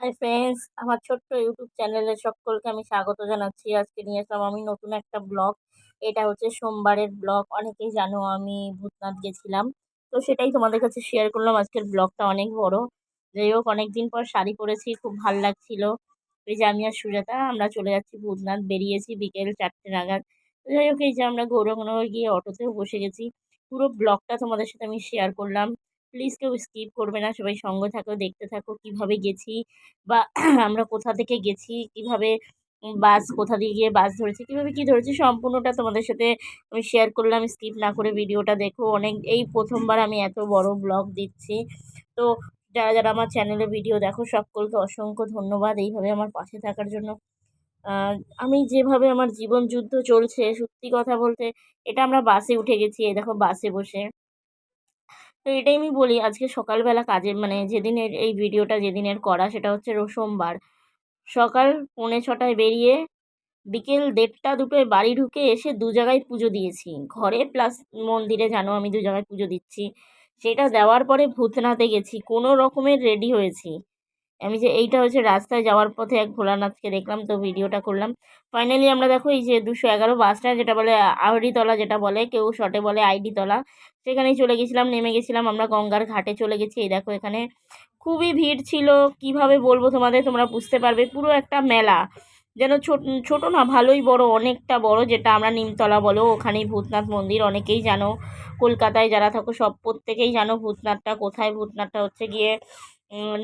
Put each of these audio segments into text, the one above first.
Hi friends, আমার ছোট্ট YouTube চ্যানেলে সকলকে আমি স্বাগত জানাচ্ছি। আজকে নিয়ে আসলাম আমি নতুন একটা ব্লগ। এটা হচ্ছে সোমবারের ব্লগ। অনেকেই জানো আমি ভূতনাথ গেছিলাম, তো সেটাই তোমাদের কাছে শেয়ার করলাম। আজকের ব্লগটা অনেক বড়। যাই হোক, অনেকদিন পর শাড়ি পরেছি, খুব ভাল লাগছিল। এই যে আমি আর সুজাতা আমরা চলে যাচ্ছি ভূতনাথ, বেরিয়েছি বিকেল 4টে নাগাদ। তো যাই হোক, এই যে আমরা গৌরঙ্গনগর গিয়ে অটোতেও বসে গেছি। পুরো ব্লগটা তোমাদের সাথে আমি শেয়ার করলাম। প্লিজ কেউ স্কিপ করবে না, সবাই সঙ্গে থাকো, দেখতে থাকো কিভাবে গেছি বা আমরা কোথা থেকে গেছি, কিভাবে বাস কোথা দিয়ে গিয়ে বাস ধরেছি, কিভাবে কি ধরেছি, সম্পূর্ণটা তোমাদের সাথে আমি শেয়ার করলাম। স্কিপ না করে ভিডিওটা দেখো। এই প্রথমবার আমি এত বড় ব্লগ দিচ্ছি। তো যারা যারা আমার চ্যানেলে ভিডিও দেখো সকলকে অসংখ্য ধন্যবাদ এইভাবে আমার পাশে থাকার জন্য। আহ, আমি যেভাবে আমার জীবন যুদ্ধ চলছে, সত্যি কথা বলতে, এটা আমরা বাসে উঠে গেছি, এই দেখো বাসে বসে। তো এটাই আমি বলি, আজকে সকালবেলা কাজে মানে যেদিনের এই ভিডিওটা যেদিনের করা সেটা হচ্ছে সোমবার। সকাল 6:45 বেরিয়ে বিকেল 1:30-2টোয় বাড়ি ঢুকে এসে দু জায়গায় পুজো দিয়েছি, ঘরে প্লাস মন্দিরে। জানো আমি দু জায়গায় পুজো দিচ্ছি। সেটা দেওয়ার পরে ভূতনাথে গেছি, কোনো রকমের রেডি হয়েছি। আমি যে এইটা হচ্ছে রাস্তায় যাওয়ার পথে এক ভোলানাথকে দেখলাম, তো ভিডিওটা করলাম। ফাইনালি আমরা দেখো এই যে 211 বাস স্ট্যান্ড, যেটা বলে আহরিতলা, যেটা বলে কেউ শর্টে বলে আইডি তলা, সেখানেই চলে গেছিলাম। নেমে গেছিলাম আমরা গঙ্গার ঘাটে চলে গেছি। এই দেখো এখানে খুবই ভিড় ছিল, কিভাবে বলবো তোমাদের, তোমরা বুঝতে পারবে। পুরো একটা মেলা, যেন ছোট ছোট না, ভালোই বড়, অনেকটা বড়। যেটা আমরা নিমতলা বলো, ওখানেই ভূতনাথ মন্দির। অনেকেই জানো, কলকাতায় যারা থাকো সব প্রত্যেকেই জানো ভূতনাথটা কোথায়। ভূতনাথটা হচ্ছে গিয়ে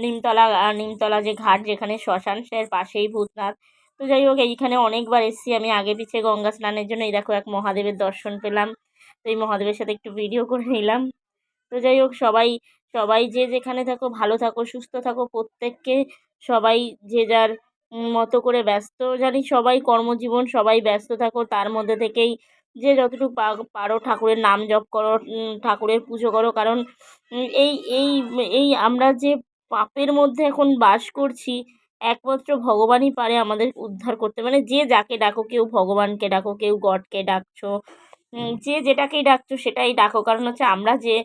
নিমতলা। নিমতলা যে ঘাট, যেখানে শ্মশান, সে পাশেই ভূতনাথ। তো যাই হোক, এইখানে অনেকবার এসেছি আমি আগে পিছে গঙ্গা স্নানের জন্য। এই দেখো এক মহাদেবের দর্শন পেলাম, তো এই মহাদেবের সাথে একটু ভিডিও করে নিলাম। তো যাই হোক, সবাই সবাই যে যেখানে থাকো ভালো থাকো, সুস্থ থাকো প্রত্যেককে। সবাই যে যার মতো করে ব্যস্ত, জানি সবাই কর্মজীবন, সবাই ব্যস্ত থাকো। তার মধ্যে থেকেই যে যতটুকু পারো ঠাকুরের নাম জপ করো, ঠাকুরের পুজো করো। কারণ এই এই এই আমরা যে পাপের মধ্যে এখন বাস করছি, একমাত্র ভগবানই পারে আমাদের উদ্ধার করতে। মানে যে যাকে ডাকো, কেউ ভগবানকে ডাকো, কেউ গডকে ডাকছো, যে যেটাকেই ডাকছো সেটাই ডাকো। কারণ হচ্ছে আমরা যে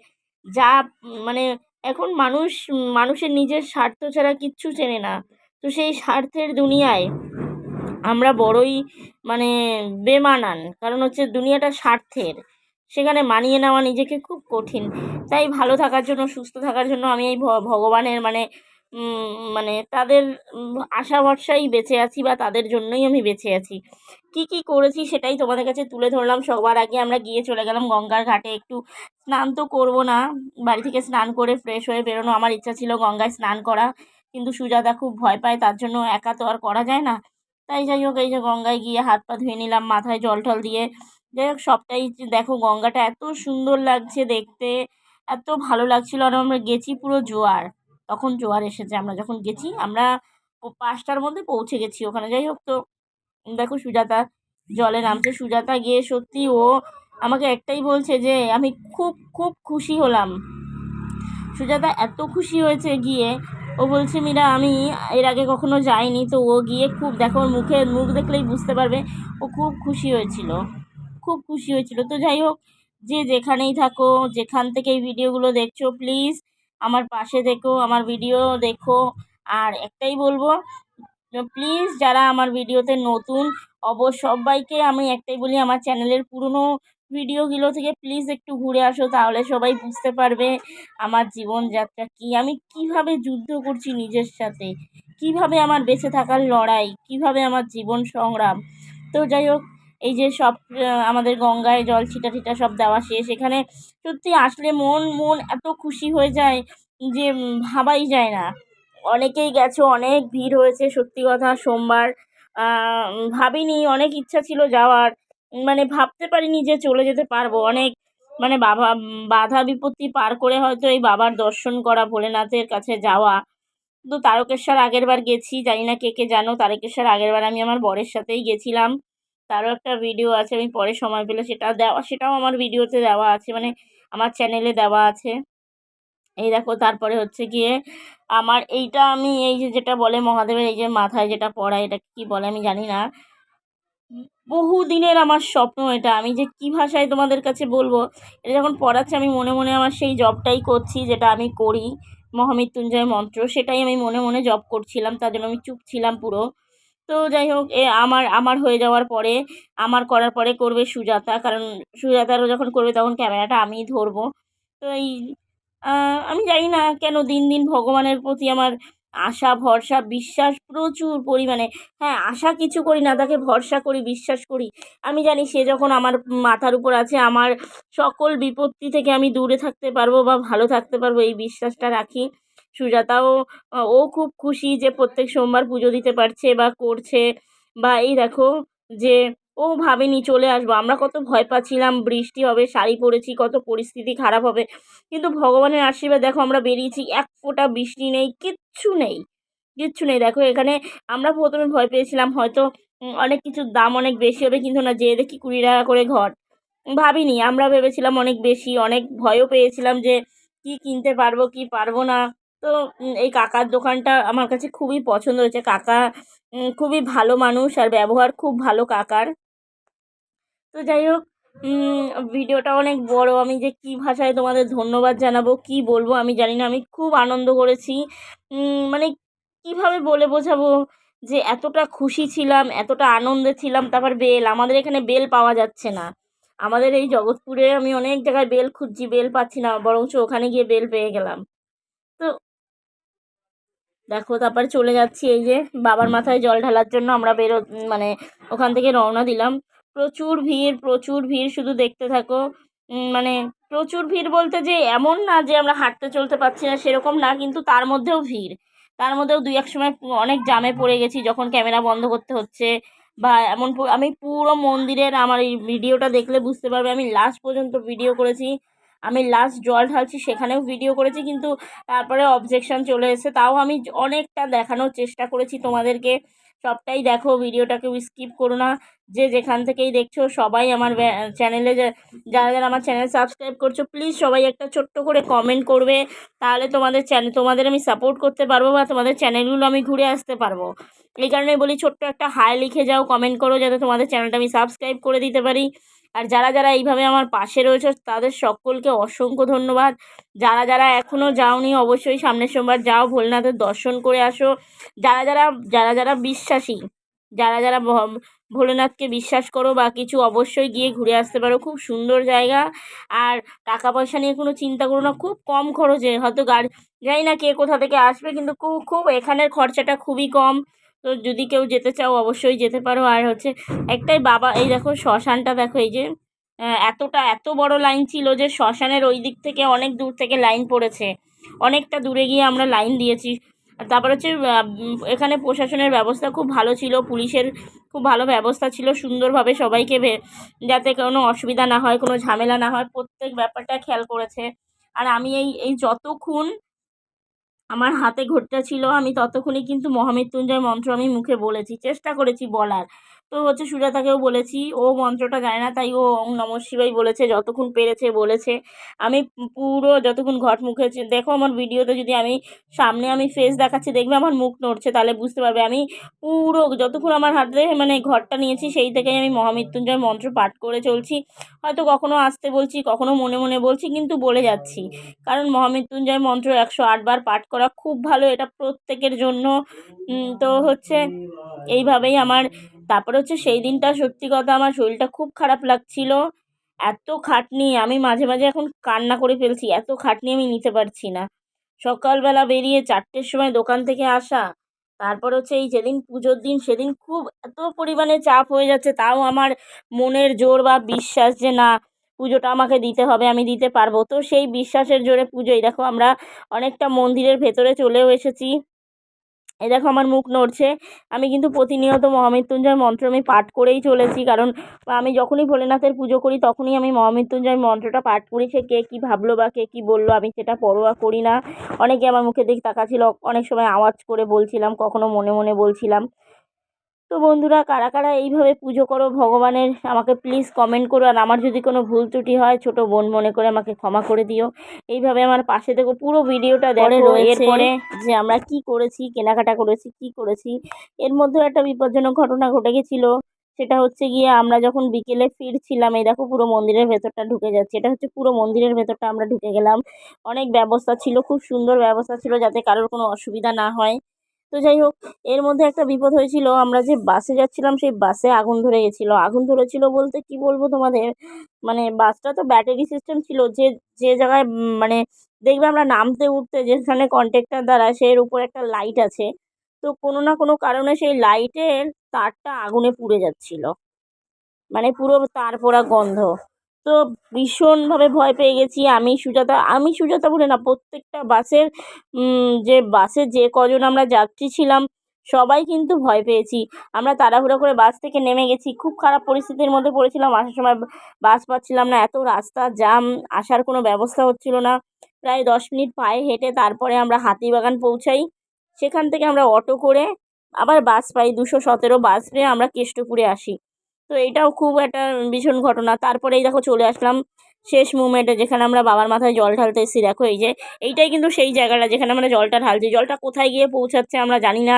যা মানে এখন মানুষের নিজের স্বার্থ ছাড়া কিচ্ছু চেনে না। তো সেই স্বার্থের দুনিয়ায় আমরা বড়ই মানে বেমানান। কারণ হচ্ছে দুনিয়াটা স্বার্থের, সেখানে মানিয়ে নেওয়া নিজেকে খুব কঠিন। তাই ভালো থাকার জন্য, সুস্থ থাকার জন্য আমি এই ভগবানের মানে তাদের আশা ভরসাই বেঁচে আছি, বা তাদের জন্যই আমি বেঁচে আছি। কি কি করেছি সেটাই তোমাদের কাছে তুলে ধরলাম। সবার আগে আমরা গিয়ে চলে গেলাম গঙ্গার ঘাটে। একটু স্নান তো করবো না, বাড়ি থেকে স্নান করে ফ্রেশ হয়ে বেরোনো। আমার ইচ্ছা ছিল গঙ্গায় স্নান করা, কিন্তু সুজাতা খুব ভয় পায়, তার জন্য একা তো আর করা যায় না। তাই যাই হোক, এই যে গঙ্গায় গিয়ে হাত পা ধুয়ে নিলাম, মাথায় জল টল দিয়ে। যাই হোক, সবটাই দেখো, গঙ্গাটা এত সুন্দর লাগছে দেখতে, এত ভালো লাগছিল। আর আমরা গেছি পুরো জোয়ার, তখন জোয়ার এসেছে। আমরা যখন গেছি আমরা 5টার মধ্যে পৌঁছে গেছি ওখানে। যাই হোক, তো দেখো সুজাতা জলে নামছে। সুজাতা গিয়ে সত্যি ও আমাকে একটাই বলছে যে আমি খুব খুব খুশি হলাম। সুজাতা এত খুশি হয়েছে গিয়ে, ও বলছে মীরা আমি এর আগে কখনো যাইনি। তো ও গিয়ে খুব, দেখো ওর মুখ দেখলেই বুঝতে পারবে, ও খুব খুশি হয়েছিল, খুব খুশি হয়েছিল। তো যাই হোক, যে যেখানেই থাকো, যেখান থেকে এই ভিডিওগুলো দেখছো, প্লিজ আমার পাশে দেখো, আমার ভিডিও দেখো। আর একটাই বলবো, প্লিজ যারা আমার ভিডিওতে নতুন, সবাইকে আমি একটাই বলি, আমার চ্যানেলের পুরনো ভিডিওগুলো থেকে প্লিজ একটু ঘুরে আসো, তাহলে সবাই বুঝতে পারবে আমার জীবনযাত্রা কি, আমি কিভাবে যুদ্ধ করছি নিজের সাথে, কিভাবে আমার বেঁচে থাকার লড়াই, কিভাবে আমার জীবন সংগ্রাম। তো যাই হোক, এই যে সব আমাদের গঙ্গায় জল ছিটা টিটা সব দেওয়া শেষ। এখানে সত্যি আসলে মন মন এত খুশি হয়ে যায় যে ভাবাই যায় না। অনেকেই গেছো, অনেক ভিড় হয়েছে, সত্যি কথা। সোমবার ভাবিনি, অনেক ইচ্ছা ছিল যাওয়ার, মানে ভাবতে পারিনি যে চলে যেতে পারবো। অনেক মানে বাধা বিপত্তি পার করে হয়তো এই বাবার দর্শন করা, ভোলেনাথের কাছে যাওয়া। তো তারকেশ্বর আগের বার গেছি, জানি না কে কে জানো, তারকেশ্বর আগের বার আমি আমার বরের সাথেই গেছিলাম। তারও একটা ভিডিও আছে, আমি পরে সময় পেলে সেটাও আমার ভিডিওতে দেওয়া আছে, মানে আমার চ্যানেলে দেওয়া আছে। এই দেখো, তারপরে হচ্ছে গিয়ে আমার এইটা, আমি এই যে যেটা বলে মহাদেবের এই যে মাথায় যেটা পড়ায়, এটা কি বলে আমি জানি না, বহুদিনের আমার স্বপ্ন এটা। আমি যে কি ভাষায় তোমাদের কাছে বলবো, এটা যখন পড়াচ্ছে আমি মনে মনে আমার সেই জবটাই করছি যেটা আমি করি। মহামৃত্যুঞ্জয় মন্ত্র, সেটাই আমি মনে মনে জপ করছিলাম, তার জন্য আমি চুপ ছিলাম পুরো। তো যাই হোক, আমার আমার হয়ে যাওয়ার পরে, আমার করার পরে করবে সুজাতা, কারণ সুজাতারও যখন করবে তখন ক্যামেরাটা আমিই ধরবো। তো এই আমি জানি না কেন দিন দিন ভগবানের প্রতি আমার আশা ভরসা বিশ্বাস প্রচুর পরিমাণে। হ্যাঁ, আশা কিছু করি না, তাকে ভরসা করি, বিশ্বাস করি। আমি জানি সে যখন আমার মাথার উপর আছে, আমার সকল বিপত্তি থেকে আমি দূরে থাকতে পারবো বা ভালো থাকতে পারবো, এই বিশ্বাসটা রাখি। সুজাতাও ও খুব খুশি যে প্রত্যেক সোমবার পুজো দিতে পারছে বা করছে। বা এই দেখো, যে ও ভাবেনি চলে আসবো, আমরা কত ভয় পাচ্ছিলাম বৃষ্টি হবে, শাড়ি পরেছি, কত পরিস্থিতি খারাপ হবে, কিন্তু ভগবানের আশীর্বাদ দেখো আমরা বেরিয়েছি, এক ফোঁটা বৃষ্টি নেই, কিচ্ছু নেই, কিচ্ছু নেই। দেখো এখানে আমরা প্রথমে ভয় পেয়েছিলাম হয়তো অনেক কিছুর দাম অনেক বেশি হবে, কিন্তু না, যেয়ে দেখি 20 টাকা করে ঘর। ভাবিনি, আমরা ভেবেছিলাম অনেক বেশি, অনেক ভয়ও পেয়েছিলাম যে কি কিনতে পারবো কি পারবো না। তো এই কাকার দোকানটা আমার কাছে খুবই পছন্দ হয়েছে। কাকা খুবই ভালো মানুষ আর ব্যবহার খুব ভালো কাকার। তো যাই হোক, ভিডিওটা অনেক বড়, আমি যে কী ভাষায় তোমাদের ধন্যবাদ জানাবো কি বলবো আমি জানি না। আমি খুব আনন্দ করেছি, মানে কিভাবে বলে বোঝাবো যে এতটা খুশি ছিলাম, এতটা আনন্দে ছিলাম। তারপর বেল, আমাদের এখানে বেল পাওয়া যাচ্ছে না, আমাদের এই জগৎপুরে আমি অনেক জায়গায় বেল খুঁজছি, বেল পাচ্ছি না, বরঞ্চ ওখানে গিয়ে বেল পেয়ে গেলাম। তো দেখো, তারপরে চলে যাচ্ছি, এই যে বাবার মাথায় জল ঢালার জন্য আমরা মানে ওখান থেকে রওনা দিলাম। প্রচুর ভিড়, প্রচুর ভিড়, শুধু দেখতে থাকো। মানে প্রচুর ভিড় বলতে যে এমন না যে আমরা হাঁটতে চলতে পারছি না, সেরকম না, কিন্তু তার মধ্যেও ভিড়। তার মধ্যেও দুই এক সময় অনেক জামে পড়ে গেছি, যখন ক্যামেরা বন্ধ করতে হচ্ছে বা এমন আমি পুরো মন্দিরের, আমার এই ভিডিওটা দেখলে বুঝতে পারবে, আমি লাস্ট পর্যন্ত ভিডিও করেছি। আমি লাস্ট জল ঢালছি সেখানেও ভিডিও করেছি, কিন্তু তারপরে অবজেকশন চলে এসেছে, তাও আমি অনেকটা দেখানোর চেষ্টা করেছি তোমাদেরকে। সবটাই দেখো, ভিডিওটাকেও স্কিপ করো না। যে যেখান থেকেই দেখছো সবাই আমার চ্যানেলে, যারা যারা আমার চ্যানেল সাবস্ক্রাইব করছো, প্লিজ সবাই একটা ছোট্ট করে কমেন্ট করবে, তাহলে তোমাদের চ্যানেল, তোমাদের আমি সাপোর্ট করতে পারবো বা তোমাদের চ্যানেলগুলো আমি ঘুরে আসতে পারবো। এই কারণে বলি, ছোট্ট একটা হাই লিখে যাও, কমেন্ট করো, যাতে তোমাদের চ্যানেলটা আমি সাবস্ক্রাইব করে দিতে পারি। আর যারা যারা এইভাবে আমার পাশে রয়েছে তাদের সকলকে অসংখ্য ধন্যবাদ। যারা যারা এখনও যাওনি, অবশ্যই সামনের সোমবার যাও, ভোলেনাথের দর্শন করে আসো। যারা যারা যারা যারা বিশ্বাসী, যারা যারা ভোলেনাথকে বিশ্বাস করো বা কিছু, অবশ্যই গিয়ে ঘুরে আসতে পারো, খুব সুন্দর জায়গা। আর টাকা পয়সা নিয়ে কোনো চিন্তা করো না, খুব কম খরচে, হয়তো গাড়ি, জানি না কে কোথা থেকে আসবে, কিন্তু খুব খুব এখানের খরচাটা খুবই কম। তো যদি কেউ যেতে চাও অবশ্যই যেতে পারো। আর হচ্ছে একটাই বাবা, এই দেখো শ্মশানটা দেখো, এই যে এত বড় লাইন ছিল যে শ্মশানের ওই দিক থেকে অনেক দূর থেকে লাইন পড়েছে, অনেকটা দূরে গিয়ে আমরা লাইন দিয়েছি। আর তারপর হচ্ছে এখানে প্রশাসনের ব্যবস্থা খুব ভালো ছিল, পুলিশের খুব ভালো ব্যবস্থা ছিল, সুন্দরভাবে সবাইকে যাতে কোনো অসুবিধা না হয়, কোনো ঝামেলা না হয়, প্রত্যেক ব্যাপারটা খেয়াল করেছে। আর আমি এই এই যতক্ষণ আমার হাতে ঘড়িটা ছিল, আমি ততক্ষণই কিন্তু মহামৃত্যুঞ্জয় মন্ত্র আমি মুখে বলেছি, চেষ্টা করেছি বলার। তো হচ্ছে সুজাতাকেও বলেছি, ও মন্ত্রটা জানে না, তাই ও ওং নমঃ শিবায় বলেছে, যতক্ষণ পেরেছে বলেছে। আমি পুরো যতক্ষণ ঘট মুখে দেখো আমার ভিডিওতে, যদি আমি সামনে আমি ফেস দেখাচ্ছি, দেখবে আমার মুখ নড়ছে, তাহলে বুঝতে পারবে আমি পুরো যতক্ষণ আমার হাতে মানে ঘরটা নিয়েছি সেই থেকেই আমি মহামৃত্যুঞ্জয় মন্ত্র পাঠ করে চলছি। হয়তো কখনো আস্তে বলছি, কখনো মনে মনে বলছি, কিন্তু বলে যাচ্ছি। কারণ মহামৃত্যুঞ্জয় মন্ত্র 108 বার পাঠ করা খুব ভালো, এটা প্রত্যেকের জন্য। তো হচ্ছে এইভাবেই আমার, তারপর হচ্ছে সেই দিনটা সত্যি কথা আমার শরীরটা খুব খারাপ লাগছিল। এত খাটনি, আমি মাঝে মাঝে এখন কান্না করে ফেলছি, এত খাটনি আমি নিতে পারছি না। সকালবেলা বেরিয়ে 4টের সময় দোকান থেকে আসা, তারপর হচ্ছে এই যেদিন পুজোর দিন সেদিন খুব এত পরিমাণে চাপ হয়ে যাচ্ছে, তাও আমার মনের জোর বা বিশ্বাস যে না, পুজোটা আমাকে দিতে হবে, আমি দিতে পারবো। তো সেই বিশ্বাসের জোরে পুজোই, দেখো আমরা অনেকটা মন্দিরের ভেতরে চলেও এসেছি। এই দেখো আমার মুখ নড়ছে, আমি কিন্তু প্রতিনিয়ত মহামৃত্যুঞ্জয় মন্ত্র আমি পাঠ করেই চলেছি, কারণ আমি যখনই ভোলেনাথের পুজো করি তখনই আমি মহামৃত্যুঞ্জয় মন্ত্রটা পাঠ করি। সে কে কী ভাবলো বা কে কী বললো আমি সেটা পরোয়া করি না। অনেকে আমার মুখের দিকে তাকাচ্ছিল, অনেক সময় আওয়াজ করে বলছিলাম, কখনো মনে মনে বলছিলাম। তো বন্ধুরা, কারা কারা এইভাবে পুজো করো ভগবানের, আমাকে প্লিজ কমেন্ট করো। আর আমার যদি কোনো ভুল ত্রুটি হয়, ছোট বোন মনে করে আমাকে ক্ষমা করে দিও। এইভাবে আমার পাশে দেখো, পুরো ভিডিওটা দেখো। এরপরে যে আমরা কি করেছি, কেনাকাটা করেছি, কি করেছি, এর মধ্যেও একটা বিপজ্জনক ঘটনা ঘটে গেছিলো। সেটা হচ্ছে গিয়ে আমরা যখন বিকেলে ফিরছিলাম, এই দেখো পুরো মন্দিরের ভেতরটা ঢুকে যাচ্ছে, এটা হচ্ছে পুরো মন্দিরের ভেতরটা আমরা ঢুকে গেলাম। অনেক ব্যবস্থা ছিল, খুব সুন্দর ব্যবস্থা ছিল যাতে কারোর কোনো অসুবিধা না হয়। তো যাই হোক, এর মধ্যে একটা বিপদ হয়েছিল, আমরা যে বাসে যাচ্ছিলাম সেই বাসে আগুন ধরে গেছিলো। আগুন ধরেছিল বলতে কি বলবো তোমাদের, মানে বাসটা তো ব্যাটারি সিস্টেম ছিল, যে যে জায়গায় মানে দেখবে আমরা নামতে উঠতে যেখানে কন্ট্রাক্টর দাঁড়ায় সের উপর একটা লাইট আছে, তো কোনো না কোনো কারণে সেই লাইটের তারটা আগুনে পুড়ে যাচ্ছিল, মানে পুরো তার পোড়া গন্ধ। তো ভীষণভাবে ভয় পেয়ে গেছি আমি সুজাতা বলে না, প্রত্যেকটা বাসের যে বাসে যে কজন আমরা যাত্রী ছিলাম সবাই কিন্তু ভয় পেয়েছি। আমরা তাড়াহুড়ো করে বাস থেকে নেমে গেছি, খুব খারাপ পরিস্থিতির মধ্যে পড়েছিলাম, আসার সময় বাস পাচ্ছিলাম না, এত রাস্তা জ্যাম, আসার কোনো ব্যবস্থা হচ্ছিল না। প্রায় 10 মিনিট পায়ে হেঁটে তারপরে আমরা হাতিবাগান পৌঁছাই, সেখান থেকে আমরা অটো করে আবার বাস পাই, 217 বাস পেয়ে আমরা কেষ্টপুরে আসি। তো এইটাও খুব একটা ভীষণ ঘটনা। তারপরে এই দেখো চলে আসলাম শেষ মুমেন্টে, যেখানে আমরা বাবার মাথায় জল ঢালতে এসেছি। দেখো এই যে এইটাই কিন্তু সেই জায়গাটা যেখানে আমরা জলটা ঢালছি, জলটা কোথায় গিয়ে পৌঁছাচ্ছে আমরা জানি না,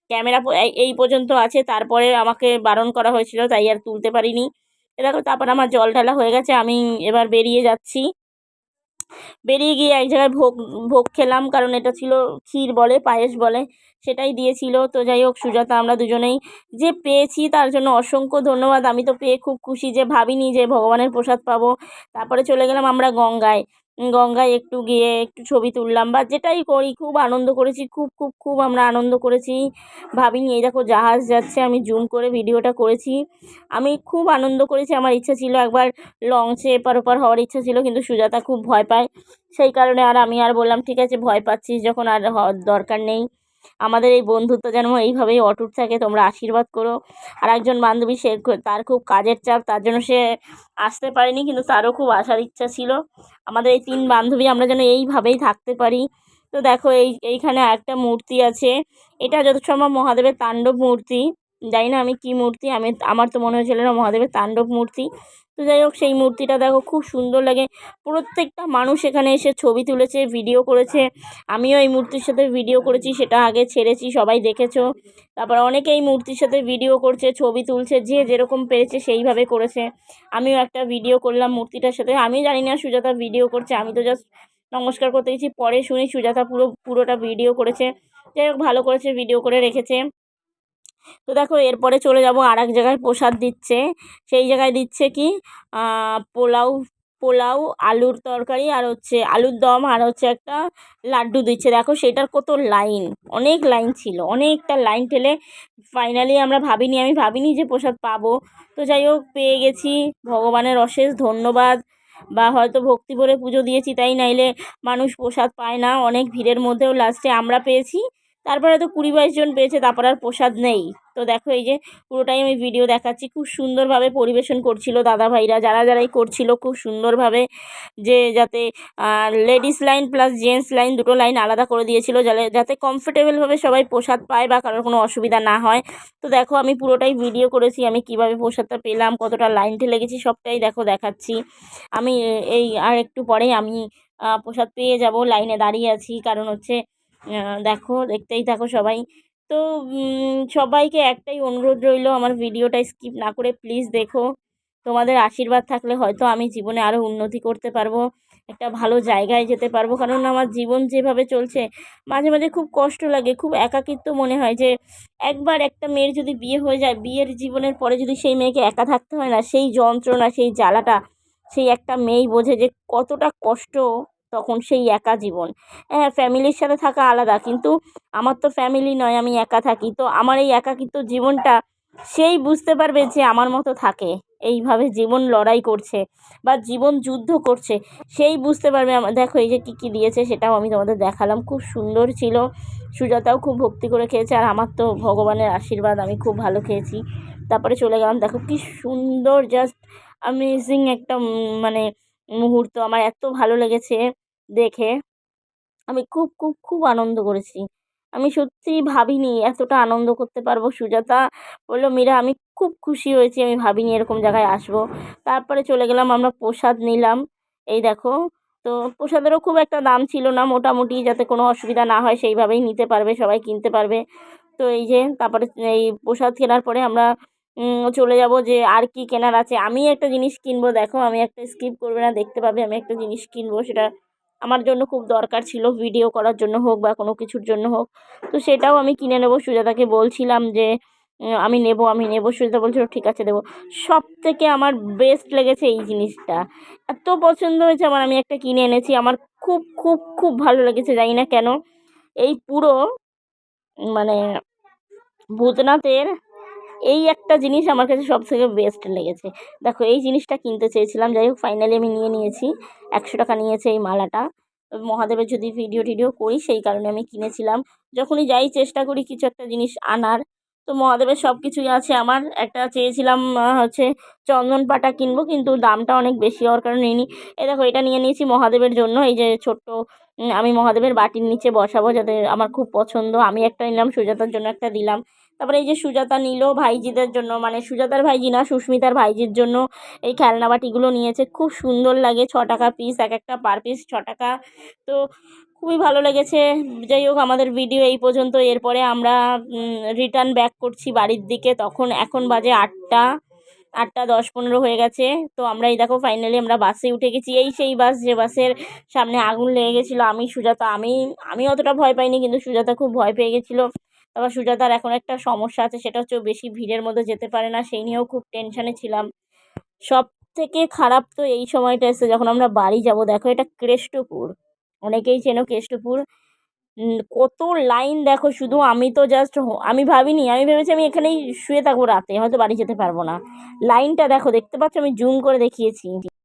ক্যামেরা এই পর্যন্ত আছে, তারপরে আমাকে বারণ করা হয়েছিল তাই আর তুলতে পারিনি। এ দেখো তারপর আমার জল ঢালা হয়ে গেছে, আমি এবার বেরিয়ে যাচ্ছি। বেরিয়ে গিয়ে এক জায়গায় ভোগ ভোগ খেলাম, কারণ এটা ছিল ক্ষীর বলে পায়েস বলে, সেটাই দিয়েছিল। তো যাই হোক, সুজাতা আমরা দুজনেই যে পেয়েছি তার জন্য অসংখ্য ধন্যবাদ। আমি তো পেয়ে খুব খুশি, যে ভাবিনি যে ভগবানের প্রসাদ পাবো। তারপরে চলে গেলাম আমরা গঙ্গায়। গঙ্গায় একটু গিয়ে একটু ছবি তুললাম, বা যেটাই করি খুব আনন্দ করেছি, খুব খুব খুব আমরা আনন্দ করেছি। ভাবিনি, এই দেখো জাহাজ যাচ্ছে, আমি জুম করে ভিডিওটা করেছি। আমি খুব আনন্দ করেছি, আমার ইচ্ছা ছিল একবার লঞ্চে এপার ওপার হওয়ার ইচ্ছা ছিল, কিন্তু সুজাতা খুব ভয় পায়, সেই কারণে আমি বললাম ঠিক আছে, ভয় পাচ্ছিস যখন আর হওয়ার দরকার নেই। আমাদের এই বন্ধুত্ব যেন এইভাবেই অটুট থাকে, তোমরা আশীর্বাদ করো। আর একজন বান্ধবী, তার খুব কাজের চাপ, তার জন্য সে আসতে পারেনি, কিন্তু তারও খুব আসার ইচ্ছা ছিল। আমাদের এই 3 বান্ধবী আমরা যেন এইভাবেই থাকতে পারি। তো দেখো এইখানে একটা মূর্তি আছে, এটা যত সম্ভব মহাদেবের তাণ্ডব মূর্তি, জানি না আমি কি মূর্তি, আমার তো মনে হয়েছিল না মহাদেবের তাণ্ডব মূর্তি। তো যাই হোক, সেই মূর্তিটা দেখো খুব সুন্দর লাগে। প্রত্যেকটা মানুষ এখানে এসে ছবি তুলেছে, ভিডিও করেছে, আমিও এই মূর্তির সাথে ভিডিও করেছি, সেটা আগে ছেড়েছি, সবাই দেখেছো। তারপর অনেকে এই মূর্তির সাথে ভিডিও করছে, ছবি তুলছে, যে যেরকম পেরেছে সেইভাবে করেছে। আমিও একটা ভিডিও করলাম মূর্তিটার সাথে, আমি জানি না সুজাতা ভিডিও করছে, আমি তো জাস্ট নমস্কার করতে গেছি, পরে শুনি সুজাতা পুরোটা ভিডিও করেছে। যাই হোক, ভালো করেছে, ভিডিও করে রেখেছে। তো দেখো এরপরে চলে যাব আর এক জায়গায়, প্রসাদ দিচ্ছে, সেই জায়গায় দিচ্ছে কি পোলাও, পোলাও, আলুর তরকারি, আর হচ্ছে আলুর দম, আর হচ্ছে একটা লাড্ডু দিচ্ছে। দেখো সেটার কত লাইন, অনেক লাইন ছিল, অনেকটা লাইন ঠেলে ফাইনালি আমি ভাবিনি যে প্রসাদ পাবো। তো যাই হোক, পেয়ে গেছি, ভগবানের অশেষ ধন্যবাদ। বা হয়তো ভক্তি ভরে পুজো দিয়েছি তাই, নাইলে মানুষ প্রসাদ পায় না, অনেক ভিড়ের মধ্যেও লাস্টে আমরা পেয়েছি। তারপরে তো 20-22 জন পেয়েছে, তারপর আর প্রসাদ নেই। তো দেখো এই যে পুরোটাই আমি ভিডিও দেখাচ্ছি, খুব সুন্দরভাবে পরিবেশন করছিল দাদাভাইরা, যারাই করছিল খুব সুন্দরভাবে, যে যাতে ladies line plus gents line, দুটো লাইন আলাদা করে দিয়েছিল, যাতে কমফোর্টেবলভাবে সবাই প্রসাদ পায় বা কারোর কোনো অসুবিধা না হয়। তো দেখো আমি পুরোটাই ভিডিও করেছি, আমি কিভাবে প্রসাদটা পেলাম, কতটা লাইন ঠেলে গেছি, সবটাই দেখো দেখাচ্ছি। আমি এই আর একটু পরেই আমি প্রসাদ পেয়ে যাব, লাইনে দাঁড়িয়ে আছি, কারণ হচ্ছে দেখো, দেখতেই থাকো সবাই। তো সবাইকে একটাই অনুরোধ রইল, আমার ভিডিওটা স্কিপ না করে প্লিজ দেখো। তোমাদের আশীর্বাদ থাকলে হয়তো আমি জীবনে আরও উন্নতি করতে পারবো, একটা ভালো জায়গায় যেতে পারবো। কারণ আমার জীবন যেভাবে চলছে, মাঝে মাঝে খুব কষ্ট লাগে, খুব একাকিত্ব মনে হয়, যে একবার একটা মেয়ের যদি বিয়ে হয়ে যায়, বিয়ের জীবনের পরে যদি সেই মেয়েকে একা থাকতে হয় না, সেই যন্ত্রণা, সেই জ্বালাটা সেই একটা মেয়েই বোঝে যে কতটা কষ্ট তখন সেই একা জীবন। হ্যাঁ, ফ্যামিলির সাথে থাকা আলাদা, কিন্তু আমার তো ফ্যামিলি নয়, আমি একা থাকি। তো আমার এই একাকিত্ব জীবনটা সেই বুঝতে পারবে যে আমার মতো থাকে, এইভাবে জীবন লড়াই করছে বা জীবন যুদ্ধ করছে, সেই বুঝতে পারবে। দেখো এই যে কী কী দিয়েছে সেটাও আমি তোমাদের দেখালাম, খুব সুন্দর ছিল। সুজাতাও খুব ভক্তি করে খেয়েছে, আর আমার তো ভগবানের আশীর্বাদ, আমি খুব ভালো খেয়েছি। তারপরে চলে গেলাম, দেখো কি সুন্দর, জাস্ট অ্যামেজিং একটা মানে মুহূর্ত, আমার এত ভালো লেগেছে দেখে, আমি খুব খুব খুব আনন্দ করেছি। আমি সত্যিই ভাবিনি এতটা আনন্দ করতে পারবো। সুজাতা বলল, মীরা আমি খুব খুশি হয়েছি, আমি ভাবিনি এরকম জায়গায় আসবো। তারপরে চলে গেলাম, আমরা প্রসাদ নিলাম, এই দেখো। তো প্রসাদেরও খুব একটা দাম ছিল না, মোটামুটি, যাতে কোনো অসুবিধা না হয় সেইভাবেই নিতে পারবে, সবাই কিনতে পারবে। তো এই যে তারপরে এই প্রসাদ কেনার পরে আমরা চলে যাব যে আর কি কেনার আছে। আমি একটা জিনিস কিনবো, দেখো আমি একটা স্কিপ করবে না, দেখতে পাবে আমি একটা জিনিস কিনবো, সেটা আমার জন্য খুব দরকার ছিল, ভিডিও করার জন্য হোক বা কোনো কিছুর জন্য হোক। তো সেটাও আমি কিনে নেবো। সুজাতাকে বলছিলাম যে আমি নেবো। সুজাতা বলছিল ঠিক আছে দেবো। সব থেকে আমার বেস্ট লেগেছে এই জিনিসটা, এত পছন্দ হয়েছে আমার, আমি একটা কিনে এনেছি। আমার খুব খুব খুব ভালো লেগেছে, জানি না কেন। এই পুরো মানে ভূতনাথের এই একটা জিনিস আমার কাছে সব থেকে বেস্ট লেগেছে। দেখো এই জিনিসটা কিনতে চেয়েছিলাম, যাই হোক ফাইনালি আমি নিয়ে নিয়েছি। 100 টাকা নিয়েছে এই মালাটা। মহাদেবের যদি ভিডিও টিডিও করি সেই কারণে আমি কিনেছিলাম। যখনই যাই চেষ্টা করি কিছু একটা জিনিস আনার। তো মহাদেবের সব কিছুই আছে। আমার একটা চেয়েছিলাম হচ্ছে চন্দন পাটা কিনবো, কিন্তু দামটা অনেক বেশি হওয়ার কারণে নিইনি। এই দেখো এটা নিয়ে নিয়েছি মহাদেবের জন্য, এই যে ছোট্ট আমি মহাদেবের বাটির নিচে বসাবো, যাতে আমার খুব পছন্দ। আমি একটা নিলাম, সুজাতার জন্য একটা দিলাম। তারপরে এই যে সুজাতা নিল ভাইজিদের জন্য, মানে সুজাতার ভাইজি না, সুস্মিতার ভাইজির জন্য এই খেলনা বাটিগুলো নিয়েছে। খুব সুন্দর লাগে, 6 টাকা পিস, এক একটা পার পিস 6 টাকা। তো খুবই ভালো লেগেছে। যাই হোক আমাদের ভিডিও এই পর্যন্ত। এরপরে আমরা রিটার্ন ব্যাক করছি বাড়ির দিকে। এখন বাজে 8টা 10-15 হয়ে গেছে। তো আমরা এই দেখো ফাইনালি আমরা বাসে উঠে গেছি। এই সেই বাস যে বাসের সামনে আগুন লেগে গেছিলো। আমি অতটা ভয় পাইনি, কিন্তু সুজাতা খুব ভয় পেয়ে গেছিলো। তারপর সুজাতার এখন একটা সমস্যা আছে, সেটা হচ্ছে ও বেশি ভিড়ের মধ্যে যেতে পারে না, সেই নিয়েও খুব টেনশানে ছিলাম। সব থেকে খারাপ তো এই সময়টা এসে যখন আমরা বাড়ি যাব। দেখো এটা কেষ্টপুর, অনেকেই চেনো কেষ্টপুর। কত লাইন দেখো শুধু। আমি তো জাস্ট আমি ভাবিনি, আমি ভেবেছি আমি এখানেই শুয়ে থাকবো রাতে, হয়তো বাড়ি যেতে পারবো না। লাইনটা দেখো, দেখতে পাচ্ছ, আমি জুম করে দেখিয়েছি।